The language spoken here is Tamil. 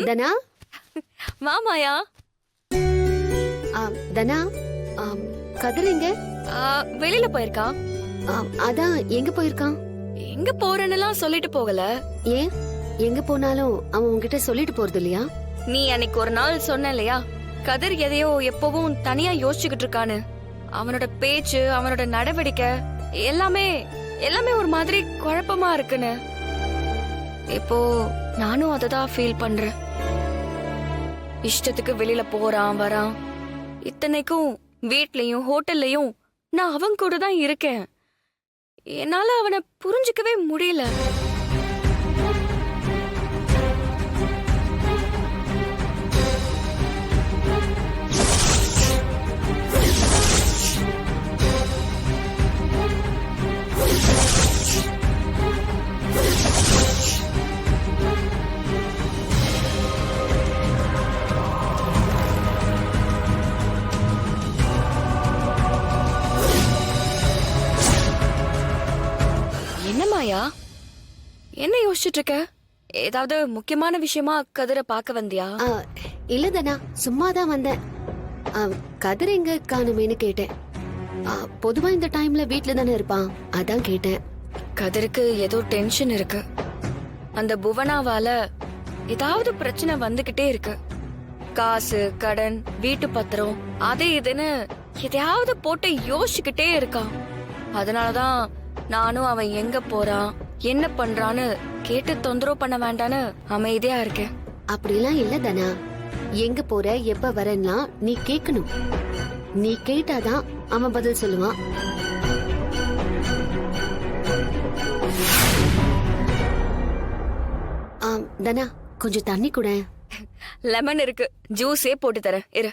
தனா மாமாயா. தனா கதிர் வெளியில போயிருக்கா. அதான் எங்க போயிருக்கான்? எங்க போறேன்னு சொல்லிட்டு போகல. ஏன் எங்க போனாலும் அவன் உன்கிட்ட சொல்லிட்டு போறது இல்லையா? நீ அன்னைக்கு ஒரு நாள் சொன்ன இல்லையா, கதிர் எதையோ எப்பவும் தனியா யோசிச்சுக்கிட்டு இருக்கான்னு. அவனோட பேச்சு, அவனோட நடவடிக்கை எல்லாமே எல்லாமே ஒரு மாதிரி குழப்பமா இருக்குன்னு. இப்போ நானும் அததான் ஃபீல் பண்றேன். இஷ்டத்துக்கு வெளியில போறான் வரான். இத்தனைக்கும் வீட்லயும் ஹோட்டல்லயும் நான் அவன் கூட தான் இருக்கேன். என்னால அவனை புரிஞ்சுக்கவே முடியல. என்னமாயா, என்ன யோசிச்சுட்டு இருக்க? ஏதாவது முக்கியமான விஷயமா கதிரை பார்க்க வந்தியா? இல்ல தனா, சும்மாதான் வந்தேன். கதிர் எங்க காணுமேன்னு கேட்டேன். பொதுவா இந்த டைம்ல வீட்ல தானே இருப்பான், அதான் கேட்டேன். கதிருக்கு ஏதோ டென்ஷன் இருக்கு. அந்த புவனாவால ஏதாவது பிரச்சனை வந்துகிட்டே இருக்கு. காசு, கடன், வீட்டு பத்திரம், அது இதுன்னு எதையாவது போட்டு யோசிச்சுக்கிட்டே இருக்கான். அதனாலதான் நானும் அவன் எங்க போறான் என்ன பண்றான்னு கேட்டு தொந்தரவு பண்ண வேண்டான்னு அமைதியா இருக்கேன். அப்படிலாம் இல்ல தனா, எங்க போற எப்ப வரேன்னா நீ கேட்கணும். நீ கேட்டாதான் அவன் பதில் சொல்லுவான். தனா, கொஞ்சம் தண்ணி கூட. லெமன் இருக்கு, ஜூஸே போட்டு தரேன் இரு.